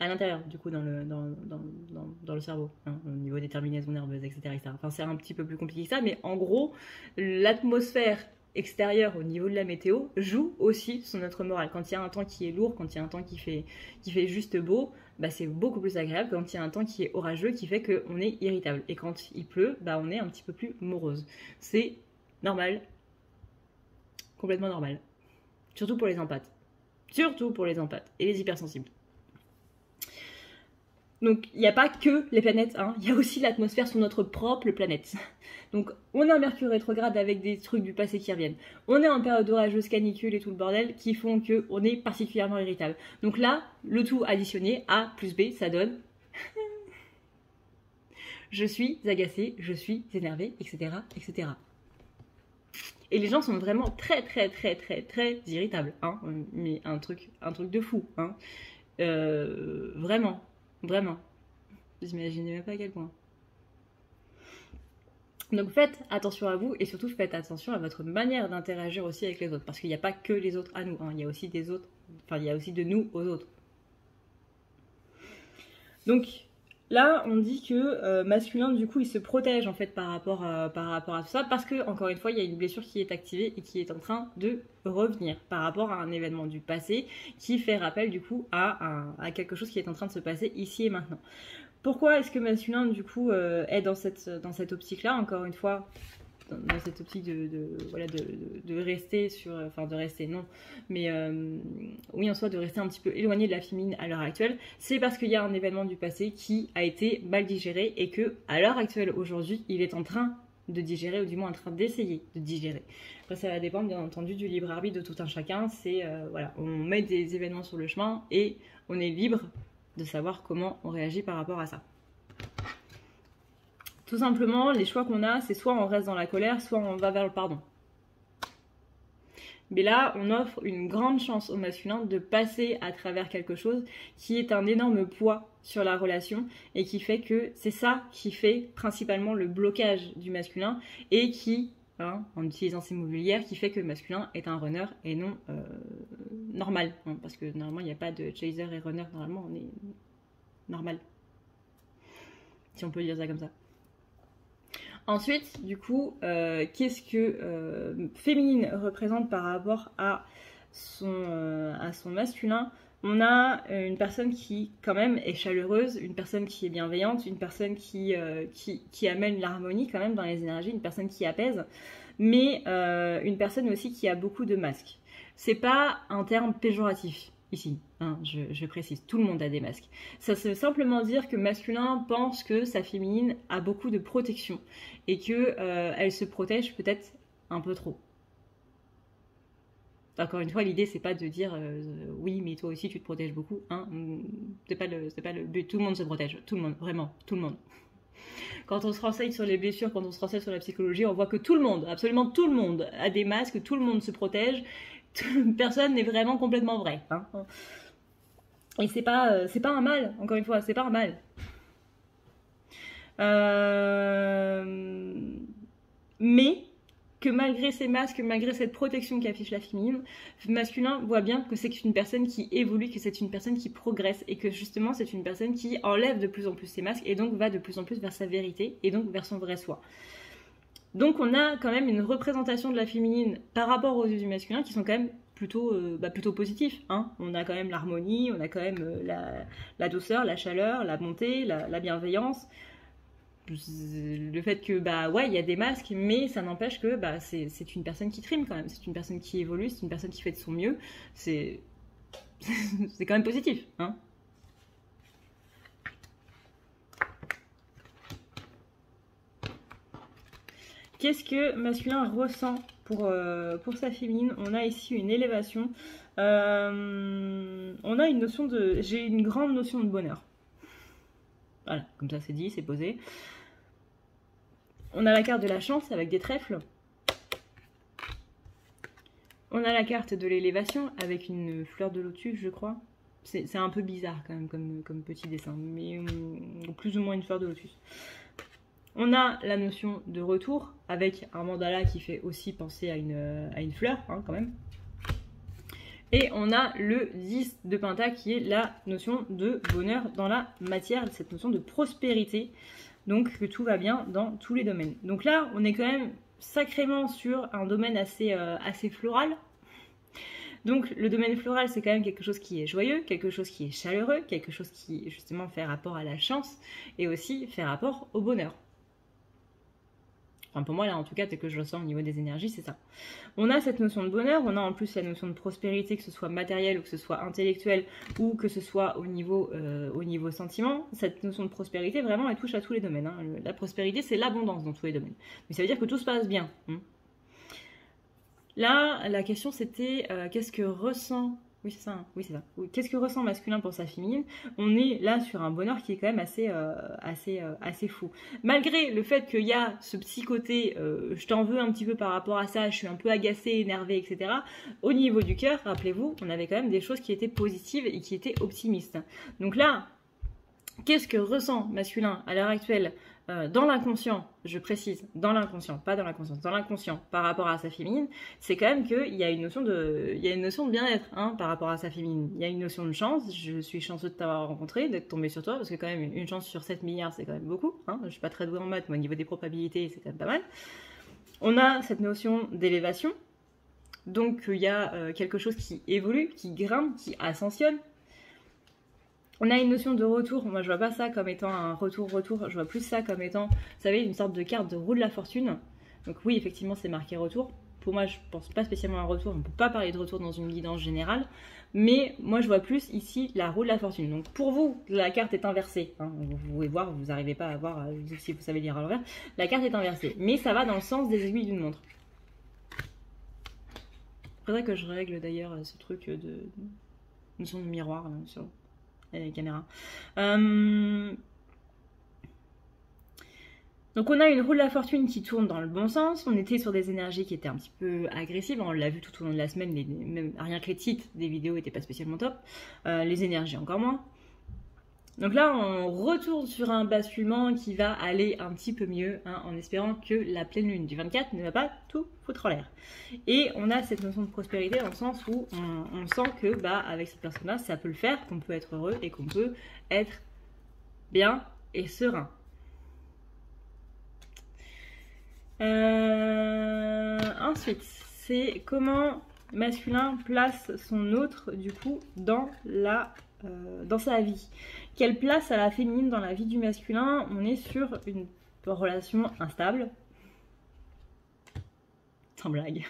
À l'intérieur, du coup, dans le cerveau, hein, au niveau des terminaisons nerveuses, etc. Enfin, c'est un petit peu plus compliqué que ça, mais en gros, l'atmosphère extérieure au niveau de la météo joue aussi sur notre morale. Quand il y a un temps qui est lourd, quand il y a un temps qui fait juste beau, c'est beaucoup plus agréable quand il y a un temps qui est orageux, qui fait qu'on est irritable. Et quand il pleut, on est un petit peu plus morose. C'est normal, complètement normal. Surtout pour les empathes. Surtout pour les empathes et les hypersensibles. Donc, il n'y a pas que les planètes, hein. Il y a aussi l'atmosphère sur notre propre planète. Donc, on est en Mercure rétrograde avec des trucs du passé qui reviennent. On est en période orageuse, canicule et tout le bordel qui font qu'on est particulièrement irritable. Donc là, le tout additionné, A plus B, ça donne... je suis agacée, je suis énervée, etc., etc. Et les gens sont vraiment très, très, très, très, très irritables, hein. Mais un truc de fou, hein. Vraiment. Vraiment. Vous imaginez même pas à quel point. Donc faites attention à vous et surtout faites attention à votre manière d'interagir aussi avec les autres. Parce qu'il n'y a pas que les autres à nous, hein. Il y a aussi des autres, enfin il y a aussi de nous aux autres. Donc là on dit que masculin du coup il se protège en fait par rapport à tout ça. Parce que encore une fois il y a une blessure qui est activée et qui est en train de revenir par rapport à un événement du passé qui fait rappel du coup à quelque chose qui est en train de se passer ici et maintenant. Pourquoi est-ce que masculin du coup est dans cette optique-là, encore une fois, dans cette optique de rester sur, enfin de rester non, mais oui en soi de rester un petit peu éloigné de la féminine à l'heure actuelle, c'est parce qu'il y a un événement du passé qui a été mal digéré et que à l'heure actuelle aujourd'hui il est en train de digérer ou du moins en train d'essayer de digérer. Après ça va dépendre bien entendu du libre arbitre de tout un chacun, c'est voilà, on met des événements sur le chemin et on est libre de savoir comment on réagit par rapport à ça. Tout simplement, les choix qu'on a, c'est soit on reste dans la colère, soit on va vers le pardon. Mais là, on offre une grande chance au masculin de passer à travers quelque chose qui est un énorme poids sur la relation et qui fait que c'est ça qui fait principalement le blocage du masculin et qui, hein, en utilisant ces mots vulgaires, qui fait que le masculin est un runner et non normal. Hein, parce que normalement, il n'y a pas de chaser et runner, normalement, on est normal. Si on peut dire ça comme ça. Ensuite, du coup, qu'est-ce que féminine représente par rapport à son masculin? On a une personne qui, quand même, est chaleureuse, une personne qui est bienveillante, une personne qui amène l'harmonie, quand même, dans les énergies, une personne qui apaise, mais une personne aussi qui a beaucoup de masques. C'est pas un terme péjoratif. Ici, hein, je précise, tout le monde a des masques. Ça veut simplement dire que masculin pense que sa féminine a beaucoup de protection et que elle se protège peut-être un peu trop. Encore une fois, l'idée c'est pas de dire oui, mais toi aussi tu te protèges beaucoup. Hein, c'est pas le but. Tout le monde se protège, tout le monde, vraiment, tout le monde. Quand on se renseigne sur les blessures, quand on se renseigne sur la psychologie, on voit que tout le monde, absolument tout le monde, a des masques, tout le monde se protège. Personne n'est vraiment complètement vrai. Hein. Et c'est pas un mal, encore une fois, c'est pas un mal. Mais que malgré ces masques, malgré cette protection qu'affiche la féminine, le masculin voit bien que c'est une personne qui évolue, que c'est une personne qui progresse et que justement c'est une personne qui enlève de plus en plus ses masques et donc va de plus en plus vers sa vérité et donc vers son vrai soi. Donc on a quand même une représentation de la féminine par rapport aux yeux du masculin qui sont quand même plutôt positifs. Hein. On a quand même l'harmonie, on a quand même la douceur, la chaleur, la bonté, la bienveillance. Le fait que, ouais, il y a des masques, mais ça n'empêche que c'est une personne qui trime quand même. C'est une personne qui évolue, c'est une personne qui fait de son mieux. C'est quand même positif. Hein. Qu'est-ce que masculin ressent pour sa féminine? On a ici une élévation. On a une notion de... J'ai une grande notion de bonheur. Voilà, comme ça c'est dit, c'est posé. On a la carte de la chance avec des trèfles. On a la carte de l'élévation avec une fleur de lotus, je crois. C'est un peu bizarre quand même comme petit dessin, mais plus ou moins une fleur de lotus. On a la notion de retour avec un mandala qui fait aussi penser à une fleur, hein, quand même. Et on a le 10 de Pentacle qui est la notion de bonheur dans la matière, cette notion de prospérité. Donc que tout va bien dans tous les domaines. Donc là, on est quand même sacrément sur un domaine assez floral. Donc le domaine floral, c'est quand même quelque chose qui est joyeux, quelque chose qui est chaleureux, quelque chose qui justement fait rapport à la chance et aussi fait rapport au bonheur. Enfin pour moi là en tout cas, tel que je ressens au niveau des énergies, c'est ça. On a cette notion de bonheur, on a en plus la notion de prospérité, que ce soit matériel ou que ce soit intellectuel ou que ce soit au niveau sentiment. Cette notion de prospérité vraiment elle touche à tous les domaines. Hein. La prospérité c'est l'abondance dans tous les domaines. Mais ça veut dire que tout se passe bien. Hein. Là la question c'était qu'est-ce que ressent... Oui, c'est ça. Hein. Oui, c'est ça. Oui. Qu'est-ce que ressent masculin pour sa féminine? On est là sur un bonheur qui est quand même assez fou. Malgré le fait qu'il y a ce petit côté, je t'en veux un petit peu par rapport à ça, je suis un peu agacée, énervée, etc. Au niveau du cœur, rappelez-vous, on avait quand même des choses qui étaient positives et qui étaient optimistes. Donc là, qu'est-ce que ressent masculin à l'heure actuelle dans l'inconscient, je précise, dans l'inconscient, pas dans la conscience, dans l'inconscient par rapport à sa féminine, c'est quand même qu'il y a une notion de bien-être hein, par rapport à sa féminine. Il y a une notion de chance, je suis chanceux de t'avoir rencontré, d'être tombé sur toi, parce que quand même une chance sur 7 milliards, c'est quand même beaucoup. Hein. Je suis pas très douée en maths, mais au niveau des probabilités, c'est quand même pas mal. On a cette notion d'élévation, donc il y a quelque chose qui évolue, qui grimpe, qui ascensionne. On a une notion de retour, moi je vois pas ça comme étant un retour, je vois plus ça comme étant, vous savez, une sorte de carte de roue de la fortune. Donc oui, effectivement, c'est marqué retour. Pour moi, je pense pas spécialement à un retour, on ne peut pas parler de retour dans une guidance générale. Mais moi, je vois plus ici la roue de la fortune. Donc pour vous, la carte est inversée. Hein. Vous pouvez voir, vous n'arrivez pas à voir, si vous savez lire à l'envers. La carte est inversée, mais ça va dans le sens des aiguilles d'une montre. Il faudrait que je règle d'ailleurs ce truc de notion de miroir sur les caméras. Donc on a une roue de la fortune qui tourne dans le bon sens, on était sur des énergies qui étaient un petit peu agressives, on l'a vu tout au long de la semaine, même rien que les titres des vidéos n'étaient pas spécialement top, les énergies encore moins. Donc là on retourne sur un basculement qui va aller un petit peu mieux, hein, en espérant que la pleine lune du 24 ne va pas tout foutre en l'air. Et on a cette notion de prospérité dans le sens où on sent que avec cette personne-là ça peut le faire, qu'on peut être heureux et qu'on peut être bien et serein. Ensuite, c'est comment masculin place son autre du coup dans sa vie. Quelle place a la féminine dans la vie du masculin? On est sur une relation instable. Sans blague.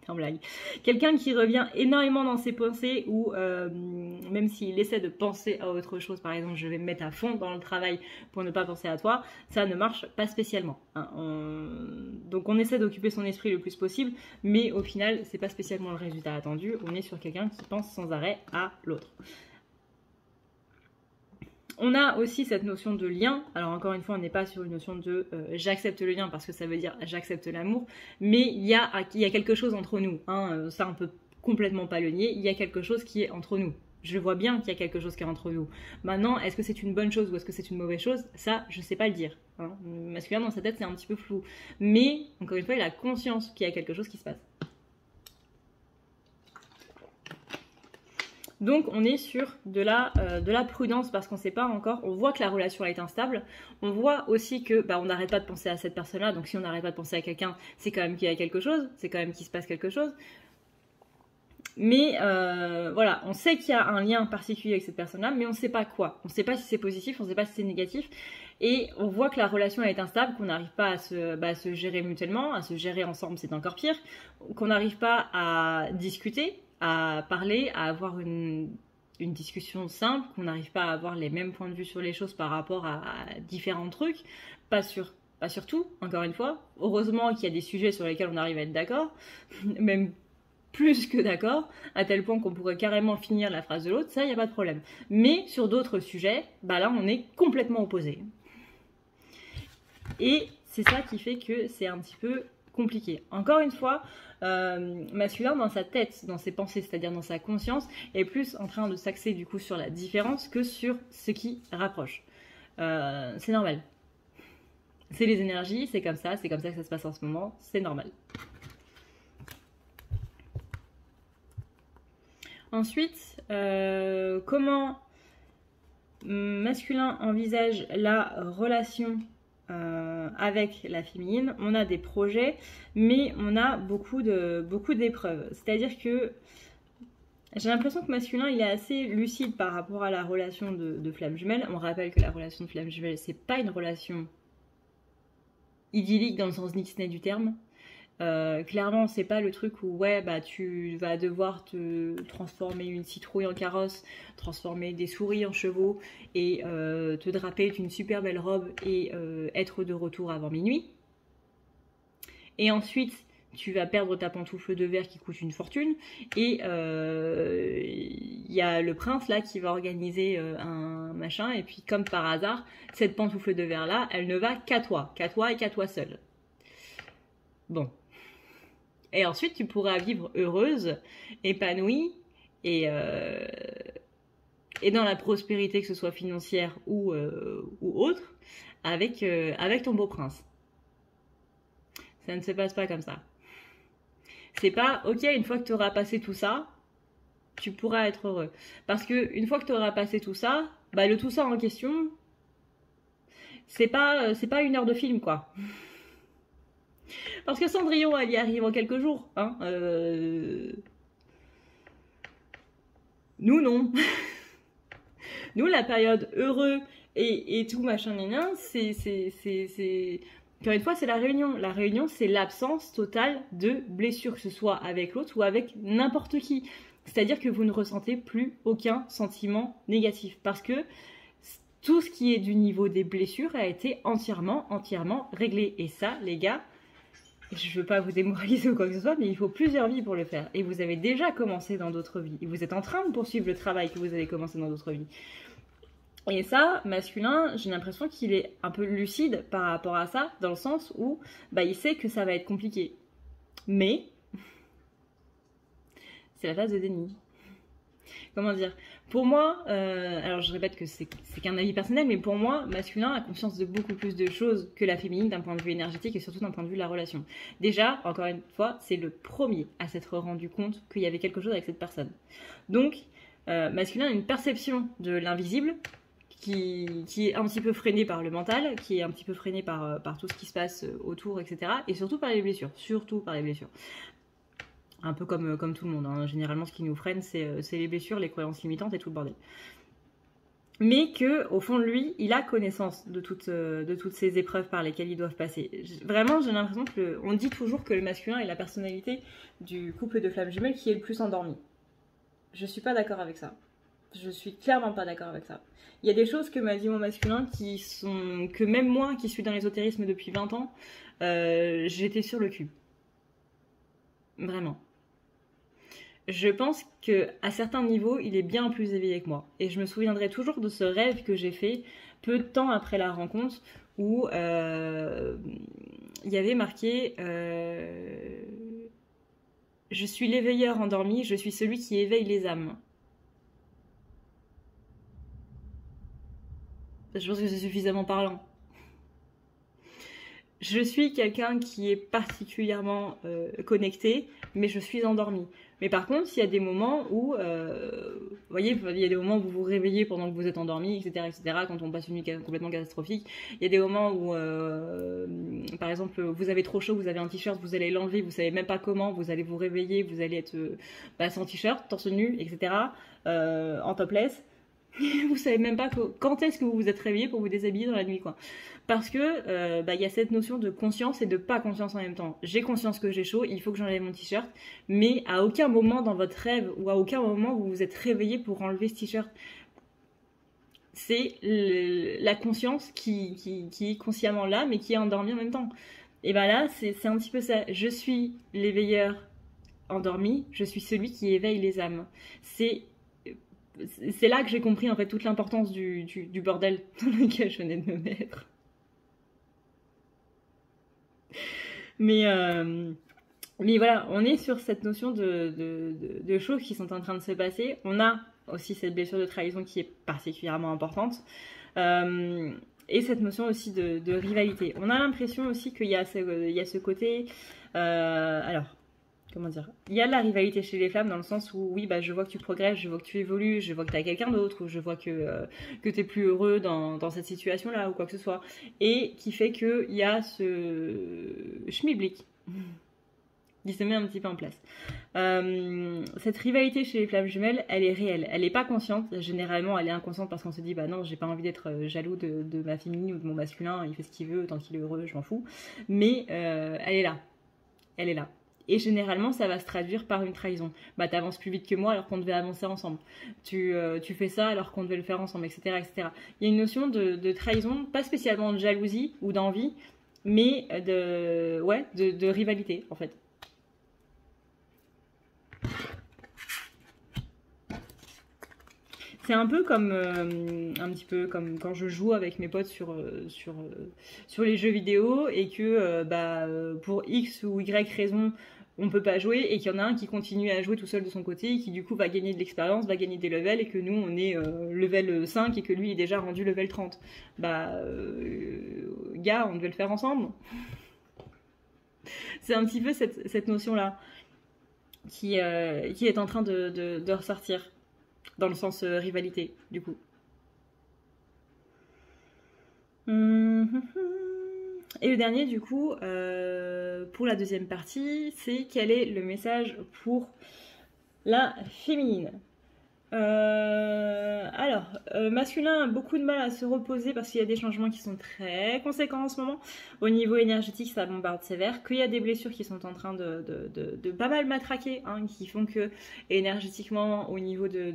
Sans blague. Quelqu'un qui revient énormément dans ses pensées ou même s'il essaie de penser à autre chose, par exemple je vais me mettre à fond dans le travail pour ne pas penser à toi, ça ne marche pas spécialement, hein. Donc on essaie d'occuper son esprit le plus possible, mais au final c'est pas spécialement le résultat attendu. On est sur quelqu'un qui pense sans arrêt à l'autre. On a aussi cette notion de lien. Alors encore une fois, on n'est pas sur une notion de j'accepte le lien parce que ça veut dire j'accepte l'amour, mais il y a quelque chose entre nous, hein. Ça on peut complètement pas le nier, il y a quelque chose qui est entre nous. Je vois bien qu'il y a quelque chose qui est entre nous. Maintenant, est-ce que c'est une bonne chose ou est-ce que c'est une mauvaise chose? Ça, je sais pas le dire, hein. Le masculin dans sa tête, c'est un petit peu flou. Mais, encore une fois, il a conscience qu'il y a quelque chose qui se passe. Donc on est sur de la prudence parce qu'on ne sait pas encore, on voit que la relation est instable, on voit aussi que on n'arrête pas de penser à cette personne-là, donc si on n'arrête pas de penser à quelqu'un, c'est quand même qu'il y a quelque chose, c'est quand même qu'il se passe quelque chose. Mais voilà, on sait qu'il y a un lien particulier avec cette personne-là, mais on ne sait pas quoi. On ne sait pas si c'est positif, on ne sait pas si c'est négatif. Et on voit que la relation est instable, qu'on n'arrive pas à se gérer mutuellement, à se gérer ensemble, c'est encore pire. Qu'on n'arrive pas à discuter, à parler, à avoir une discussion simple, qu'on n'arrive pas à avoir les mêmes points de vue sur les choses par rapport à différents trucs. Pas sur tout, encore une fois. Heureusement qu'il y a des sujets sur lesquels on arrive à être d'accord, même plus que d'accord, à tel point qu'on pourrait carrément finir la phrase de l'autre, ça, il n'y a pas de problème. Mais sur d'autres sujets, là, on est complètement opposés. Et c'est ça qui fait que c'est un petit peu compliqué. Encore une fois, masculin dans sa tête, dans ses pensées, c'est-à-dire dans sa conscience, est plus en train de s'axer du coup sur la différence que sur ce qui rapproche. C'est normal. C'est les énergies, c'est comme ça que ça se passe en ce moment, c'est normal. Ensuite, comment masculin envisage la relation avec la féminine? On a des projets, mais on a beaucoup d'épreuves. C'est-à-dire que j'ai l'impression que masculin, il est assez lucide par rapport à la relation de flamme jumelle. On rappelle que la relation de flamme jumelle, c'est pas une relation idyllique dans le sens Disney du terme. Clairement, c'est pas le truc où tu vas devoir te transformer une citrouille en carrosse, transformer des souris en chevaux et te draper d'une super belle robe et être de retour avant minuit. Et ensuite, tu vas perdre ta pantoufle de verre qui coûte une fortune et il y a le prince là qui va organiser un machin et puis comme par hasard, cette pantoufle de verre là, elle ne va qu'à toi et qu'à toi seul. Bon. Et ensuite, tu pourras vivre heureuse, épanouie et dans la prospérité, que ce soit financière ou autre, avec ton beau prince. Ça ne se passe pas comme ça. C'est pas, ok, une fois que tu auras passé tout ça, tu pourras être heureux. Parce que une fois que tu auras passé tout ça, le tout ça en question, c'est pas 1 heure de film, quoi. Parce que Cendrillon, elle y arrive en quelques jours. Hein. Nous, non. Nous, la période heureux et tout machin, c'est... Encore une fois, c'est la réunion. La réunion, c'est l'absence totale de blessure, que ce soit avec l'autre ou avec n'importe qui. C'est-à-dire que vous ne ressentez plus aucun sentiment négatif. Parce que tout ce qui est du niveau des blessures a été entièrement réglé. Et ça, les gars... Je ne veux pas vous démoraliser ou quoi que ce soit, mais il faut plusieurs vies pour le faire. Et vous avez déjà commencé dans d'autres vies. Et vous êtes en train de poursuivre le travail que vous avez commencé dans d'autres vies. Et ça, masculin, j'ai l'impression qu'il est un peu lucide par rapport à ça, dans le sens où bah, il sait que ça va être compliqué. Mais c'est la phase de déni. Comment dire? Pour moi, alors je répète que c'est qu'un avis personnel, mais pour moi, masculin a conscience de beaucoup plus de choses que la féminine d'un point de vue énergétique et surtout d'un point de vue de la relation. Déjà, encore une fois, c'est le premier à s'être rendu compte qu'il y avait quelque chose avec cette personne. Donc, masculin a une perception de l'invisible qui est un petit peu freinée par le mental, qui est un petit peu freinée par tout ce qui se passe autour, etc. Et surtout par les blessures. Surtout par les blessures. Un peu comme tout le monde. Hein. Généralement, ce qui nous freine, c'est les blessures, les croyances limitantes et tout le bordel. Mais que, au fond de lui, il a connaissance de toutes ces épreuves par lesquelles ils doivent passer. Vraiment, j'ai l'impression que on dit toujours que le masculin est la personnalité du couple de flammes jumelles qui est le plus endormi. Je suis pas d'accord avec ça. Je suis clairement pas d'accord avec ça. Il y a des choses que m'a dit mon masculin que même moi, qui suis dans l'ésotérisme depuis 20 ans, j'étais sur le cul. Vraiment. Je pense qu'à certains niveaux, il est bien plus éveillé que moi. Et je me souviendrai toujours de ce rêve que j'ai fait peu de temps après la rencontre où il y avait marqué je suis l'éveilleur endormi, je suis celui qui éveille les âmes. Je pense que c'est suffisamment parlant. Je suis quelqu'un qui est particulièrement connecté, mais je suis endormie. Mais par contre, il y a des moments où, vous voyez, il y a des moments où vous vous réveillez pendant que vous êtes endormi, etc., etc., quand on passe une nuit complètement catastrophique. Il y a des moments où, par exemple, vous avez trop chaud, vous avez un t-shirt, vous allez l'enlever, vous savez même pas comment, vous allez vous réveiller, vous allez être sans t-shirt, torse nu, etc., en topless. Vous savez même pas quand est-ce que vous vous êtes réveillé pour vous déshabiller dans la nuit, quoi. Parce que y a cette notion de conscience et de pas conscience en même temps. J'ai conscience que j'ai chaud, il faut que j'enlève mon t-shirt, mais à aucun moment dans votre rêve ou à aucun moment vous vous êtes réveillé pour enlever ce t-shirt. C'est la conscience qui est consciemment là, mais qui est endormie en même temps. Et ben là, c'est un petit peu ça. Je suis l'éveilleur endormi, je suis celui qui éveille les âmes. C'est là que j'ai compris en fait toute l'importance du bordel dans lequel je venais de me mettre. Mais voilà, on est sur cette notion de choses qui sont en train de se passer. On a aussi cette blessure de trahison qui est particulièrement importante. Et cette notion aussi de rivalité. On a l'impression aussi qu'il y a ce côté... alors, comment dire, il y a de la rivalité chez les femmes dans le sens où oui, bah, je vois que tu progresses, je vois que tu évolues, je vois que tu as quelqu'un d'autre, ou je vois que tu es plus heureux dans cette situation-là, ou quoi que ce soit. Et qui fait qu'il y a ce schmilblick qui se met un petit peu en place. Cette rivalité chez les flammes jumelles, elle est réelle. Elle n'est pas consciente. Généralement, elle est inconsciente parce qu'on se dit, bah non, j'ai pas envie d'être jaloux de ma féminine ou de mon masculin, il fait ce qu'il veut, tant qu'il est heureux, je m'en fous. Mais elle est là. Elle est là. Et généralement, ça va se traduire par une trahison. Bah, t'avances plus vite que moi alors qu'on devait avancer ensemble. Tu fais ça alors qu'on devait le faire ensemble, etc., etc. Il y a une notion de trahison, pas spécialement de jalousie ou d'envie, mais de rivalité, en fait. C'est un peu comme un petit peu comme quand je joue avec mes potes sur les jeux vidéo et que pour X ou Y raison on peut pas jouer et qu'il y en a un qui continue à jouer tout seul de son côté et qui du coup va gagner de l'expérience, va gagner des levels et que nous on est level 5 et que lui est déjà rendu level 30. Gars, on devait le faire ensemble. C'est un petit peu cette notion là qui est en train de ressortir. Dans le sens rivalité, du coup. Et le dernier, du coup, pour la deuxième partie, c'est quel est le message pour la féminine. Masculin a beaucoup de mal à se reposer parce qu'il y a des changements qui sont très conséquents en ce moment. Au niveau énergétique, ça bombarde sévère. Qu'il y a des blessures qui sont en train de pas mal matraquer, hein, qui font que énergétiquement, au niveau du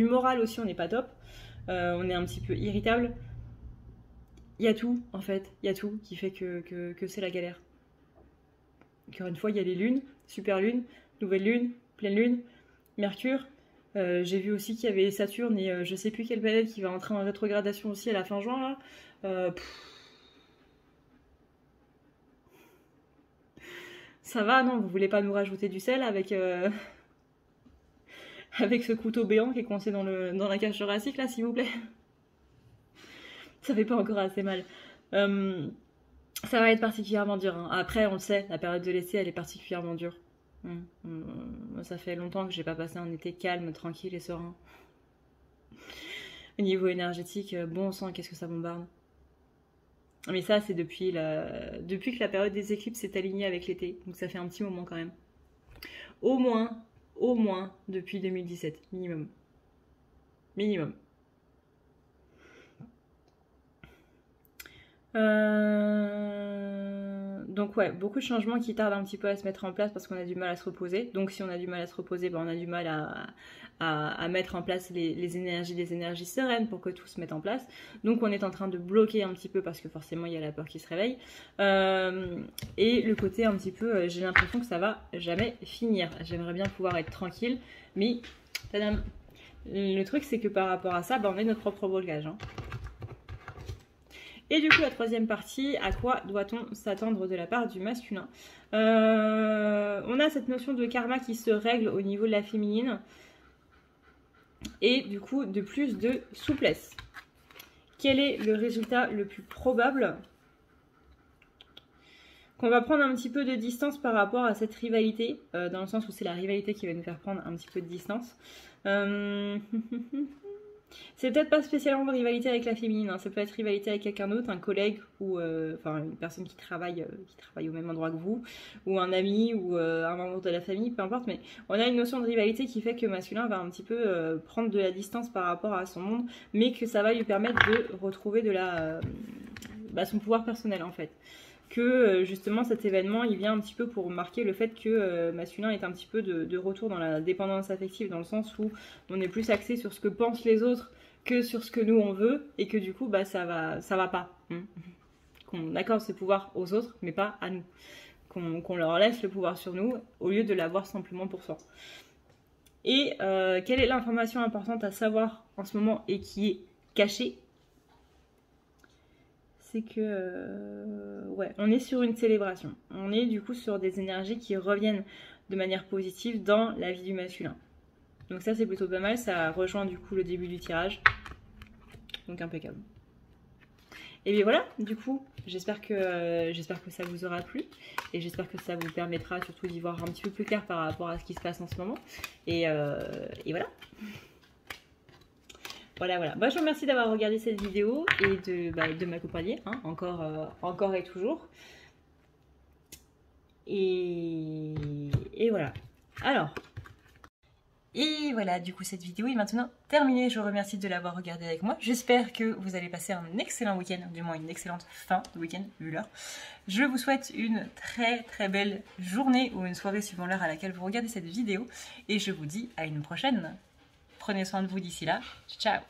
moral aussi, on n'est pas top. On est un petit peu irritable. Il y a tout, en fait. Il y a tout qui fait que c'est la galère. Encore une fois, il y a les lunes, super lune, nouvelle lune, pleine lune, Mercure, J'ai vu aussi qu'il y avait Saturne et je sais plus quelle planète qui va entrer en rétrogradation aussi à la fin juin là. Ça va, non? Vous voulez pas nous rajouter du sel avec, avec ce couteau béant qui est coincé dans la cage thoracique là, s'il vous plaît? Ça fait pas encore assez mal. Ça va être particulièrement dur, hein. Après, on le sait, la période de l'été, elle est particulièrement dure. Ça fait longtemps que j'ai pas passé un été calme, tranquille et serein. Au niveau énergétique, bon sang, qu'est-ce que ça bombarde. Mais ça, c'est depuis que la période des éclipses s'est alignée avec l'été. Donc ça fait un petit moment quand même. Au moins depuis 2017, minimum. Minimum. Donc ouais, beaucoup de changements qui tardent un petit peu à se mettre en place parce qu'on a du mal à se reposer. Donc si on a du mal à se reposer, ben on a du mal à mettre en place les énergies sereines pour que tout se mette en place. Donc on est en train de bloquer un petit peu parce que forcément il y a la peur qui se réveille. Et le côté un petit peu, j'ai l'impression que ça va jamais finir. J'aimerais bien pouvoir être tranquille, mais tadam, le truc c'est que par rapport à ça, ben, on est notre propre blocage, hein. Et du coup, la troisième partie, à quoi doit-on s'attendre de la part du masculin? On a cette notion de karma qui se règle au niveau de la féminine. Et du coup, de plus de souplesse. Quel est le résultat le plus probable? Qu'on va prendre un petit peu de distance par rapport à cette rivalité, dans le sens où c'est la rivalité qui va nous faire prendre un petit peu de distance. C'est peut-être pas spécialement une rivalité avec la féminine, hein. Ça peut être rivalité avec quelqu'un d'autre, un collègue ou enfin une personne qui travaille au même endroit que vous, ou un ami ou un membre de la famille, peu importe. Mais on a une notion de rivalité qui fait que le masculin va un petit peu prendre de la distance par rapport à son monde, mais que ça va lui permettre de retrouver son pouvoir personnel en fait. Que justement cet événement il vient un petit peu pour marquer le fait que masculin est un petit peu de retour dans la dépendance affective, dans le sens où on est plus axé sur ce que pensent les autres que sur ce que nous on veut, et que du coup bah ça va pas, qu'on accorde ce pouvoir aux autres mais pas à nous, qu'on leur laisse le pouvoir sur nous au lieu de l'avoir simplement pour soi. Et quelle est l'information importante à savoir en ce moment et qui est cachée? C'est que ouais, on est sur une célébration. On est du coup sur des énergies qui reviennent de manière positive dans la vie du masculin. Donc ça c'est plutôt pas mal, ça rejoint du coup le début du tirage. Donc impeccable. Et bien voilà, du coup, j'espère que ça vous aura plu. Et j'espère que ça vous permettra surtout d'y voir un petit peu plus clair par rapport à ce qui se passe en ce moment. Et voilà. Voilà. Moi, je vous remercie d'avoir regardé cette vidéo et de m'accompagner, hein, encore et toujours. Et voilà. Alors. Et voilà, du coup, cette vidéo est maintenant terminée. Je vous remercie de l'avoir regardée avec moi. J'espère que vous allez passer un excellent week-end, du moins une excellente fin de week-end, vu l'heure. Je vous souhaite une très très belle journée ou une soirée suivant l'heure à laquelle vous regardez cette vidéo. Et je vous dis à une prochaine. Prenez soin de vous d'ici là. Ciao!